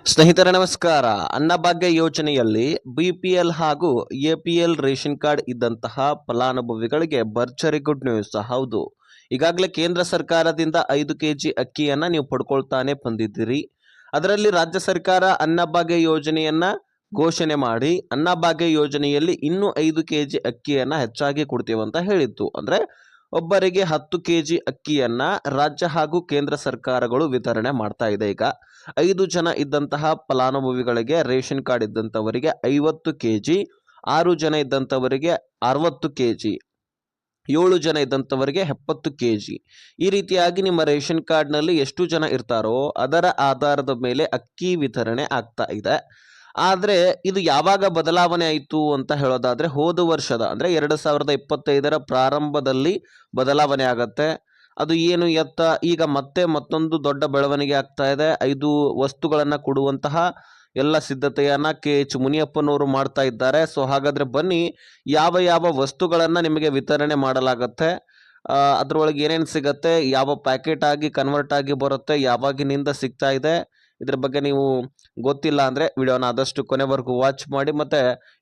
ಸ್ನೇಹಿತರೆ ನಮಸ್ಕಾರ. ಅನ್ನಭಾಗ್ಯ ಯೋಜನೆಯಲ್ಲಿ ಬಿಪಿಎಲ್ ಹಾಗೂ ಎಪಿಎಲ್ ರೇಷನ್ ಕಾರ್ಡ್ ಇದ್ದಂತಹ ಫಲಾನುಭವಿಗಳಿಗೆ ಭರ್ಜರಿ ಗುಡ್ ನ್ಯೂಸ್. ಹೌದು, ಈಗಾಗಲೇ ಕೇಂದ್ರ ಸರ್ಕಾರದಿಂದ 5 ಕೆಜಿ ಅಕ್ಕಿಯನ್ನ ನೀವು ಪಡ್ಕೊಳ್ತಾನೆ ಬಂದಿದ್ದೀರಿ. ಅದರಲ್ಲಿ ರಾಜ್ಯ ಸರ್ಕಾರ ಅನ್ನಭಾಗ್ಯ ಯೋಜನೆಯನ್ನ ಘೋಷಣೆ ಮಾಡಿ ಅನ್ನಭಾಗ್ಯ ಯೋಜನೆಯಲ್ಲಿ ಇನ್ನೂ 5 ಕೆಜಿ ಅಕ್ಕಿಯನ್ನ ಹೆಚ್ಚಾಗಿ ಕೊಡ್ತೀವಂತ ಹೇಳಿತ್ತು. ಅಂದ್ರೆ ಒಬ್ಬರಿಗೆ 10 ಕೆಜಿ ಅಕ್ಕಿಯನ್ನ ರಾಜ್ಯ ಹಾಗೂ ಕೇಂದ್ರ ಸರ್ಕಾರಗಳು ವಿತರಣೆ ಮಾಡ್ತಾ ಇದೆ. ಈಗ 5 ಜನ ಇದ್ದಂತಹ ಫಲಾನುಭವಿಗಳಿಗೆ ರೇಷನ್ ಕಾರ್ಡ್ ಇದ್ದಂಥವರಿಗೆ 50 ಕೆಜಿ, 6 ಜನ ಇದ್ದಂಥವರಿಗೆ 60 ಕೆಜಿ, 7 ಜನ ಇದ್ದಂಥವರಿಗೆ 70 ಕೆಜಿ. ಈ ರೀತಿಯಾಗಿ ನಿಮ್ಮ ರೇಷನ್ ಕಾರ್ಡ್ನಲ್ಲಿ ಎಷ್ಟು ಜನ ಇರ್ತಾರೋ ಅದರ ಆಧಾರದ ಮೇಲೆ ಅಕ್ಕಿ ವಿತರಣೆ ಆಗ್ತಾ ಇದೆ. ಆದರೆ ಇದು ಯಾವಾಗ ಬದಲಾವಣೆ ಆಯಿತು ಅಂತ ಹೇಳೋದಾದ್ರೆ ಹೋದ ವರ್ಷದ ಅಂದರೆ 2025ರ ಪ್ರಾರಂಭದಲ್ಲಿ ಬದಲಾವಣೆ ಆಗತ್ತೆ. ಅದು ಏನು ಎತ್ತ ಈಗ ಮತ್ತೆ ಮತ್ತೊಂದು ದೊಡ್ಡ ಬೆಳವಣಿಗೆ ಆಗ್ತಾ ಇದೆ. 5 ವಸ್ತುಗಳನ್ನು ಕೊಡುವಂತಹ ಎಲ್ಲ ಸಿದ್ಧತೆಯನ್ನ KH ಮುನಿಯಪ್ಪನವರು ಮಾಡ್ತಾ ಇದ್ದಾರೆ. ಸೊ ಹಾಗಾದ್ರೆ ಬನ್ನಿ, ಯಾವ ಯಾವ ವಸ್ತುಗಳನ್ನು ನಿಮಗೆ ವಿತರಣೆ ಮಾಡಲಾಗತ್ತೆ, ಅದರೊಳಗೆ ಏನೇನು ಸಿಗತ್ತೆ, ಯಾವ ಪ್ಯಾಕೆಟ್ ಆಗಿ ಕನ್ವರ್ಟ್ ಆಗಿ ಬರುತ್ತೆ, ಯಾವಾಗಿನಿಂದ ಸಿಗ್ತಾ ಇದೆ, ಇದ್ರ ಬಗ್ಗೆ ನೀವು ಗೊತ್ತಿಲ್ಲ ಅಂದರೆ ವಿಡಿಯೋನ ಆದಷ್ಟು ಕೊನೆವರೆಗೂ ವಾಚ್ ಮಾಡಿ. ಮತ್ತು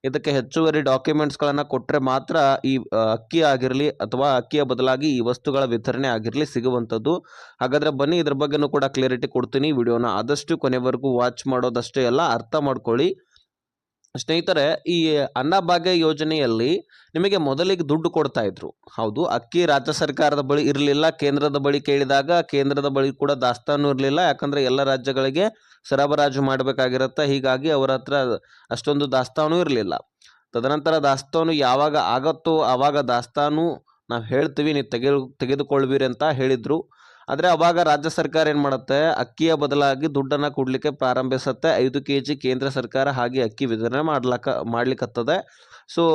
ಇದಕ್ಕೆ ಹೆಚ್ಚುವರಿ ಡಾಕ್ಯುಮೆಂಟ್ಸ್ಗಳನ್ನು ಕೊಟ್ಟರೆ ಮಾತ್ರ ಈ ಅಕ್ಕಿ ಆಗಿರಲಿ ಅಥವಾ ಅಕ್ಕಿಯ ಬದಲಾಗಿ ಈ ವಸ್ತುಗಳ ವಿತರಣೆ ಆಗಿರಲಿ ಸಿಗುವಂಥದ್ದು. ಹಾಗಾದರೆ ಬನ್ನಿ, ಇದ್ರ ಬಗ್ಗೆನೂ ಕೂಡ ಕ್ಲಿಯರಿಟಿ ಕೊಡ್ತೀನಿ. ವಿಡಿಯೋನ ಆದಷ್ಟು ಕೊನೆವರೆಗೂ ವಾಚ್ ಮಾಡೋದಷ್ಟೇ ಅಲ್ಲ, ಅರ್ಥ ಮಾಡ್ಕೊಳ್ಳಿ. ಸ್ನೇಹಿತರೆ, ಈ ಅನ್ನಭಾಗ್ಯ ಯೋಜನೆಯಲ್ಲಿ ನಿಮಗೆ ಮೊದಲಿಗೆ ದುಡ್ಡು ಕೊಡ್ತಾ ಇದ್ರು. ಹೌದು, ಅಕ್ಕಿ ರಾಜ್ಯ ಸರ್ಕಾರದ ಬಳಿ ಇರಲಿಲ್ಲ. ಕೇಂದ್ರದ ಬಳಿ ಕೇಳಿದಾಗ ಕೇಂದ್ರದ ಬಳಿ ಕೂಡ ದಾಸ್ತಾನು ಇರಲಿಲ್ಲ. ಯಾಕಂದರೆ ಎಲ್ಲ ರಾಜ್ಯಗಳಿಗೆ ಸರಬರಾಜು ಮಾಡಬೇಕಾಗಿರುತ್ತೆ. ಹೀಗಾಗಿ ಅವರ ಹತ್ರ ಅಷ್ಟೊಂದು ದಾಸ್ತಾನು ಇರಲಿಲ್ಲ. ತದನಂತರ ದಾಸ್ತಾನು ಯಾವಾಗ ಆಗತ್ತೋ ಆವಾಗ ದಾಸ್ತಾನು ನಾವು ಹೇಳ್ತೀವಿ, ನೀವು ತೆಗೆದುಕೊಳ್ವಿರಿ ಅಂತ ಹೇಳಿದರು. ಆದರೆ ಅವಾಗ ರಾಜ್ಯ ಸರ್ಕಾರ ಏನು ಮಾಡುತ್ತೆ, ಅಕ್ಕಿಯ ಬದಲಾಗಿ ದುಡ್ಡನ್ನು ಕೊಡಲಿಕ್ಕೆ ಪ್ರಾರಂಭಿಸುತ್ತೆ. 5 ಕೆಜಿ ಕೇಂದ್ರ ಸರ್ಕಾರ ಹಾಗೆ ಅಕ್ಕಿ ವಿತರಣೆ ಮಾಡ್ಲಿಕ್ಕತ್ತದೆ. ಸೊ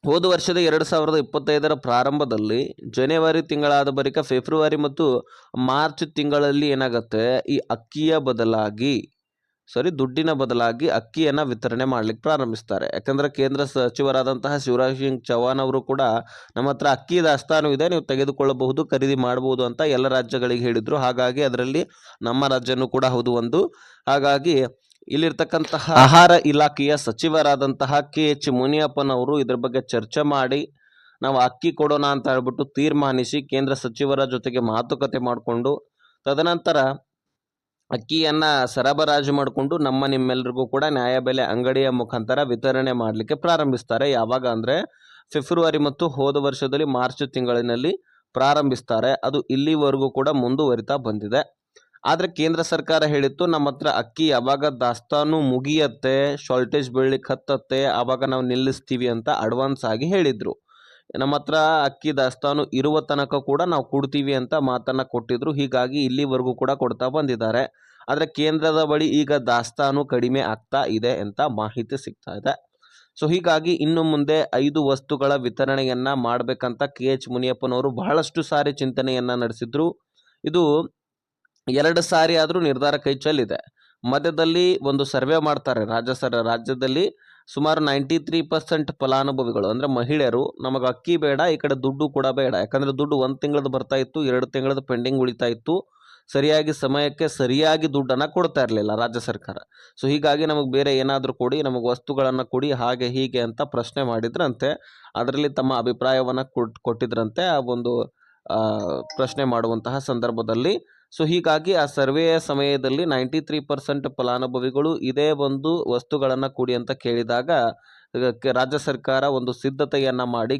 ಹೋದ ವರ್ಷದ 2025ರ ಪ್ರಾರಂಭದಲ್ಲಿ ಜನವರಿ ತಿಂಗಳಾದ ಬಳಿಕ ಫೆಬ್ರವರಿ ಮತ್ತು ಮಾರ್ಚ್ ತಿಂಗಳಲ್ಲಿ ಏನಾಗುತ್ತೆ, ಈ ದುಡ್ಡಿನ ಬದಲಾಗಿ ಅಕ್ಕಿಯನ್ನು ವಿತರಣೆ ಮಾಡ್ಲಿಕ್ಕೆ ಪ್ರಾರಂಭಿಸ್ತಾರೆ. ಯಾಕಂದರೆ ಕೇಂದ್ರ ಸಚಿವರಾದಂತಹ ಶಿವರಾಜ್ ಸಿಂಗ್ ಚೌಹಾಣ್ ಅವರು ಕೂಡ ನಮ್ಮ ಹತ್ರ ಅಕ್ಕಿ ದಾಸ್ತಾನು ಇದೆ, ನೀವು ತೆಗೆದುಕೊಳ್ಳಬಹುದು, ಖರೀದಿ ಮಾಡಬಹುದು ಅಂತ ಎಲ್ಲ ರಾಜ್ಯಗಳಿಗೆ ಹೇಳಿದರು. ಹಾಗಾಗಿ ಅದರಲ್ಲಿ ನಮ್ಮ ರಾಜ್ಯನೂ ಕೂಡ ಹೌದು ಒಂದು. ಹಾಗಾಗಿ ಇಲ್ಲಿರ್ತಕ್ಕಂತಹ ಆಹಾರ ಇಲಾಖೆಯ ಸಚಿವರಾದಂತಹ KH ಮುನಿಯಪ್ಪನವರು ಇದ್ರ ಬಗ್ಗೆ ಚರ್ಚೆ ಮಾಡಿ ನಾವು ಅಕ್ಕಿ ಕೊಡೋಣ ಅಂತ ಹೇಳ್ಬಿಟ್ಟು ತೀರ್ಮಾನಿಸಿ ಕೇಂದ್ರ ಸಚಿವರ ಜೊತೆಗೆ ಮಾತುಕತೆ ಮಾಡಿಕೊಂಡು ತದನಂತರ ಅಕ್ಕಿಯನ್ನ ಸರಬರಾಜು ಮಾಡಿಕೊಂಡು ನಿಮ್ಮೆಲ್ಲರಿಗೂ ಕೂಡ ನ್ಯಾಯಬೆಲೆ ಅಂಗಡಿಯ ಮುಖಾಂತರ ವಿತರಣೆ ಮಾಡಲಿಕ್ಕೆ ಪ್ರಾರಂಭಿಸ್ತಾರೆ. ಯಾವಾಗ ಅಂದರೆ ಫೆಬ್ರವರಿ ಮತ್ತು ಹೋದ ವರ್ಷದಲ್ಲಿ ಮಾರ್ಚ್ ತಿಂಗಳಿನಲ್ಲಿ ಪ್ರಾರಂಭಿಸ್ತಾರೆ. ಅದು ಇಲ್ಲಿವರೆಗೂ ಕೂಡ ಮುಂದುವರಿತಾ ಬಂದಿದೆ. ಆದರೆ ಕೇಂದ್ರ ಸರ್ಕಾರ ಹೇಳಿತ್ತು, ನಮ್ಮ ಹತ್ರ ಅಕ್ಕಿ ಯಾವಾಗ ದಾಸ್ತಾನು ಮುಗಿಯತ್ತೆ, ಶಾರ್ಟೇಜ್ ಬೀಳಲಿಕ್ಕೆ ಹತ್ತತ್ತೆ, ಆವಾಗ ನಾವು ನಿಲ್ಲಿಸ್ತೀವಿ ಅಂತ ಅಡ್ವಾನ್ಸ್ ಆಗಿ ಹೇಳಿದರು. ನಮ್ಮ ಹತ್ರ ಅಕ್ಕಿ ದಾಸ್ತಾನು ಇರುವ ತನಕ ಕೂಡ ನಾವು ಕೊಡ್ತೀವಿ ಅಂತ ಮಾತನ್ನು ಕೊಟ್ಟಿದ್ರು. ಹೀಗಾಗಿ ಇಲ್ಲಿವರೆಗೂ ಕೂಡ ಕೊಡ್ತಾ ಬಂದಿದ್ದಾರೆ. ಆದರೆ ಕೇಂದ್ರದ ಬಳಿ ಈಗ ದಾಸ್ತಾನು ಕಡಿಮೆ ಆಗ್ತಾ ಇದೆ ಅಂತ ಮಾಹಿತಿ ಸಿಗ್ತಾ ಇದೆ. ಸೊ ಹೀಗಾಗಿ ಇನ್ನು ಮುಂದೆ 5 ವಸ್ತುಗಳ ವಿತರಣೆಯನ್ನ ಮಾಡಬೇಕಂತ KH ಮುನಿಯಪ್ಪನವರು ಬಹಳಷ್ಟು ಸಾರಿ ಚಿಂತನೆಯನ್ನ ನಡೆಸಿದ್ರು. ಇದು 2 ಸಾರಿ ಆದರೂ ನಿರ್ಧಾರ ಕೈ ಚೆಲ್ಲಿದೆ. ಮಧ್ಯದಲ್ಲಿ ಒಂದು ಸರ್ವೆ ಮಾಡ್ತಾರೆ. ರಾಜ್ಯದಲ್ಲಿ ಸುಮಾರು 93% ಫಲಾನುಭವಿಗಳು ಅಂದರೆ ಮಹಿಳೆಯರು, ನಮಗೆ ಅಕ್ಕಿ ಬೇಡ, ಈ ಕಡೆ ದುಡ್ಡು ಕೂಡ ಬೇಡ. ಯಾಕಂದರೆ ದುಡ್ಡು 1 ತಿಂಗಳದ್ದು ಬರ್ತಾ ಇತ್ತು, 2 ತಿಂಗಳದ್ದು ಪೆಂಡಿಂಗ್ ಉಳಿತಾ ಇತ್ತು. ಸರಿಯಾಗಿ ಸಮಯಕ್ಕೆ ಸರಿಯಾಗಿ ದುಡ್ಡನ್ನು ಕೊಡ್ತಾ ಇರಲಿಲ್ಲ ರಾಜ್ಯ ಸರ್ಕಾರ. ಸೊ ಹೀಗಾಗಿ ನಮಗೆ ಬೇರೆ ಏನಾದರೂ ಕೊಡಿ, ನಮಗೆ ವಸ್ತುಗಳನ್ನು ಕೊಡಿ, ಹಾಗೆ ಹೀಗೆ ಅಂತ ಪ್ರಶ್ನೆ ಮಾಡಿದ್ರಂತೆ. ಅದರಲ್ಲಿ ತಮ್ಮ ಅಭಿಪ್ರಾಯವನ್ನು ಕೊಟ್ಟಿದ್ರಂತೆ ಆ ಒಂದು ಪ್ರಶ್ನೆ ಮಾಡುವಂತಹ ಸಂದರ್ಭದಲ್ಲಿ. ಸೊ ಹೀಗಾಗಿ ಆ ಸರ್ವೆಯ ಸಮಯದಲ್ಲಿ 93% ಫಲಾನುಭವಿಗಳು ಇದೇ ಒಂದು ವಸ್ತುಗಳನ್ನು ಕೊಡಿ ಅಂತ ಕೇಳಿದಾಗ ರಾಜ್ಯ ಸರ್ಕಾರ ಒಂದು ಸಿದ್ಧತೆಯನ್ನ ಮಾಡಿ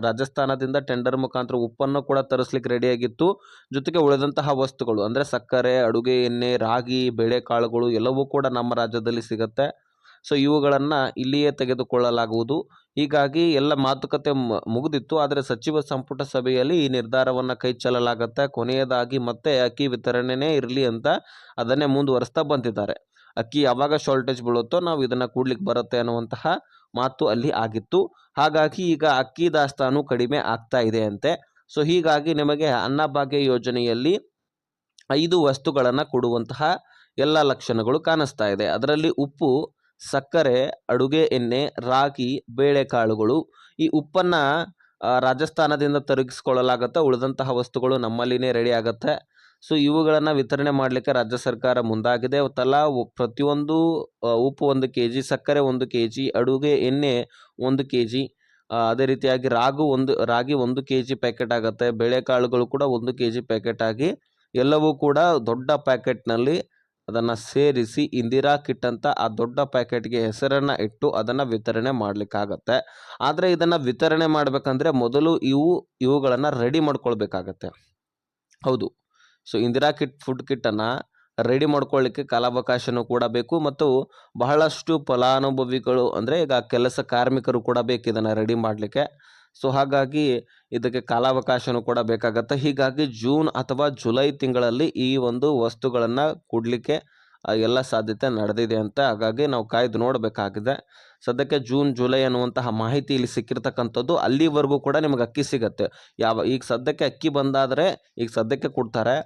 ರಾಜಸ್ಥಾನದಿಂದ ಟೆಂಡರ್ ಮುಖಾಂತರ ಉಪ್ಪನ್ನು ಕೂಡ ತರಿಸ್ಲಿಕ್ಕೆ ರೆಡಿಯಾಗಿತ್ತು. ಜೊತೆಗೆ ಉಳಿದಂತಹ ವಸ್ತುಗಳು ಅಂದರೆ ಸಕ್ಕರೆ, ಅಡುಗೆ ಎಣ್ಣೆ, ರಾಗಿ, ಬೇಳೆಕಾಳುಗಳು ಎಲ್ಲವೂ ಕೂಡ ನಮ್ಮ ರಾಜ್ಯದಲ್ಲಿ ಸಿಗುತ್ತೆ. ಸೊ ಇವುಗಳನ್ನು ಇಲ್ಲಿಯೇ ತೆಗೆದುಕೊಳ್ಳಲಾಗುವುದು. ಹೀಗಾಗಿ ಎಲ್ಲ ಮಾತುಕತೆ ಮುಗಿದಿತ್ತು. ಆದರೆ ಸಚಿವ ಸಂಪುಟ ಸಭೆಯಲ್ಲಿ ಈ ನಿರ್ಧಾರವನ್ನು ಕೈ ಚೆಲ್ಲಲಾಗತ್ತೆ. ಕೊನೆಯದಾಗಿ ಮತ್ತೆ ಅಕ್ಕಿ ವಿತರಣೆನೇ ಇರಲಿ ಅಂತ ಅದನ್ನೇ ಮುಂದುವರಿಸ್ತಾ ಬಂದಿದ್ದಾರೆ. ಅಕ್ಕಿ ಯಾವಾಗ ಶಾರ್ಟೇಜ್ ಬೀಳುತ್ತೋ ನಾವು ಇದನ್ನು ಕೂಡ್ಲಿಕ್ಕೆ ಬರುತ್ತೆ ಅನ್ನುವಂತಹ ಮಾತು ಅಲ್ಲಿ ಆಗಿತ್ತು. ಹಾಗಾಗಿ ಈಗ ಅಕ್ಕಿ ದಾಸ್ತಾನು ಕಡಿಮೆ ಆಗ್ತಾ ಇದೆ ಅಂತೆ. ಸೊ ಹೀಗಾಗಿ ನಿಮಗೆ ಅನ್ನಭಾಗ್ಯ ಯೋಜನೆಯಲ್ಲಿ 5 ವಸ್ತುಗಳನ್ನು ಕೊಡುವಂತಹ ಎಲ್ಲ ಲಕ್ಷಣಗಳು ಕಾಣಿಸ್ತಾ ಇದೆ. ಅದರಲ್ಲಿ ಉಪ್ಪು, ಸಕ್ಕರೆ, ಅಡುಗೆ ಎಣ್ಣೆ, ರಾಗಿ, ಬೇಳೆಕಾಳುಗಳು. ಈ ಉಪ್ಪನ್ನು ರಾಜಸ್ಥಾನದಿಂದ ತರಿಸ್ಕೊಳ್ಳಲಾಗುತ್ತೆ. ಉಳಿದಂತಹ ವಸ್ತುಗಳು ನಮ್ಮಲ್ಲಿನೇ ರೆಡಿ ಆಗುತ್ತೆ. ಸೊ ಇವುಗಳನ್ನು ವಿತರಣೆ ಮಾಡಲಿಕ್ಕೆ ರಾಜ್ಯ ಸರ್ಕಾರ ಮುಂದಾಗಿದೆ. ತಲಾ ಪ್ರತಿಯೊಂದು ಉಪ್ಪು 1 kg, ಸಕ್ಕರೆ 1 kg, ಅಡುಗೆ ಎಣ್ಣೆ 1 kg, ಅದೇ ರೀತಿಯಾಗಿ ರಾಗಿ 1 kg ಪ್ಯಾಕೆಟ್ ಆಗುತ್ತೆ. ಬೇಳೆಕಾಳುಗಳು ಕೂಡ 1 kg ಪ್ಯಾಕೆಟ್ ಆಗಿ ಎಲ್ಲವೂ ಕೂಡ ದೊಡ್ಡ ಪ್ಯಾಕೆಟ್ನಲ್ಲಿ ಅದನ್ನು ಸೇರಿಸಿ ಇಂದಿರಾ ಕಿಟ್ ಅಂತ ಆ ದೊಡ್ಡ ಪ್ಯಾಕೆಟ್ಗೆ ಹೆಸರನ್ನು ಇಟ್ಟು ಅದನ್ನು ವಿತರಣೆ ಮಾಡಲಿಕ್ಕಾಗತ್ತೆ. ಆದರೆ ಇದನ್ನು ವಿತರಣೆ ಮಾಡಬೇಕಂದ್ರೆ ಮೊದಲು ಇವುಗಳನ್ನು ರೆಡಿ ಮಾಡ್ಕೊಳ್ಬೇಕಾಗತ್ತೆ. ಹೌದು, ಸೊ ಇಂದಿರಾ ಕಿಟ್ ಫುಡ್ ಕಿಟ್ಟನ್ನು ರೆಡಿ ಮಾಡ್ಕೊಳ್ಳಿಕ್ಕೆ ಕಾಲಾವಕಾಶನೂ ಕೂಡ ಬೇಕು ಮತ್ತು ಬಹಳಷ್ಟು ಫಲಾನುಭವಿಗಳು ಅಂದರೆ ಈಗ ಕೆಲಸ ಕಾರ್ಮಿಕರು ಕೂಡ ಬೇಕು ಇದನ್ನು ರೆಡಿ ಮಾಡಲಿಕ್ಕೆ. ಸೊ ಹಾಗಾಗಿ ಇದಕ್ಕೆ ಕಾಲಾವಕಾಶನೂ ಕೂಡ ಬೇಕಾಗತ್ತೆ. ಹೀಗಾಗಿ ಜೂನ್ ಅಥವಾ ಜುಲೈ ತಿಂಗಳಲ್ಲಿ ಈ ಒಂದು ವಸ್ತುಗಳನ್ನು ಕೊಡಲಿಕ್ಕೆ ಎಲ್ಲ ಸಾಧ್ಯತೆ ನಡೆದಿದೆ ಅಂತ. ಹಾಗಾಗಿ ನಾವು ಕಾಯ್ದು ನೋಡಬೇಕಾಗಿದೆ. ಸದ್ಯಕ್ಕೆ ಜೂನ್ ಜುಲೈ ಅನ್ನುವಂತಹ ಮಾಹಿತಿ ಇಲ್ಲಿ ಸಿಕ್ಕಿರ್ತಕ್ಕಂಥದ್ದು. ಅಲ್ಲಿವರೆಗೂ ಕೂಡ ನಿಮಗೆ ಅಕ್ಕಿ ಸಿಗತ್ತೆ. ಈಗ ಸದ್ಯಕ್ಕೆ ಅಕ್ಕಿ ಬಂದಾದರೆ ಈಗ ಸದ್ಯಕ್ಕೆ ಕೊಡ್ತಾರೆ.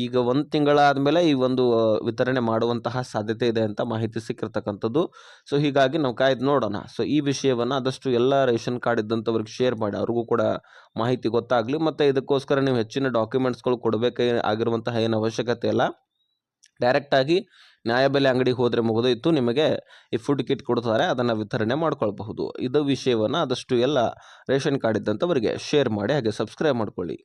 ಈಗ 1 ತಿಂಗಳಾದಮೇಲೆ ಈ ಒಂದು ವಿತರಣೆ ಮಾಡುವಂತಹ ಸಾಧ್ಯತೆ ಇದೆ ಅಂತ ಮಾಹಿತಿ ಸಿಕ್ಕಿರ್ತಕ್ಕಂಥದ್ದು. ಸೊ ಹೀಗಾಗಿ ನಾವು ಕಾಯ್ದು ನೋಡೋಣ. ಸೊ ಈ ವಿಷಯವನ್ನು ಆದಷ್ಟು ಎಲ್ಲ ರೇಷನ್ ಕಾರ್ಡ್ ಇದ್ದಂಥವ್ರಿಗೆ ಶೇರ್ ಮಾಡಿ, ಅವ್ರಿಗೂ ಕೂಡ ಮಾಹಿತಿ ಗೊತ್ತಾಗಲಿ. ಮತ್ತು ಇದಕ್ಕೋಸ್ಕರ ನೀವು ಹೆಚ್ಚಿನ ಡಾಕ್ಯುಮೆಂಟ್ಸ್ಗಳು ಕೊಡಬೇಕೇ ಆಗಿರುವಂತಹ ಏನು ಅವಶ್ಯಕತೆ ಇಲ್ಲ. ಡೈರೆಕ್ಟಾಗಿ ನ್ಯಾಯಬೆಲೆ ಅಂಗಡಿಗೆ ಹೋದರೆ ಮುಗಿದೋಯ್ತು, ನಿಮಗೆ ಈ ಫುಡ್ ಕಿಟ್ ಕೊಡ್ತಾರೆ, ಅದನ್ನು ವಿತರಣೆ ಮಾಡ್ಕೊಳ್ಬಹುದು. ಇದು ವಿಷಯವನ್ನು ಆದಷ್ಟು ಎಲ್ಲ ರೇಷನ್ ಕಾರ್ಡ್ ಇದ್ದಂಥವರಿಗೆ ಶೇರ್ ಮಾಡಿ, ಹಾಗೆ ಸಬ್ಸ್ಕ್ರೈಬ್ ಮಾಡ್ಕೊಳ್ಳಿ.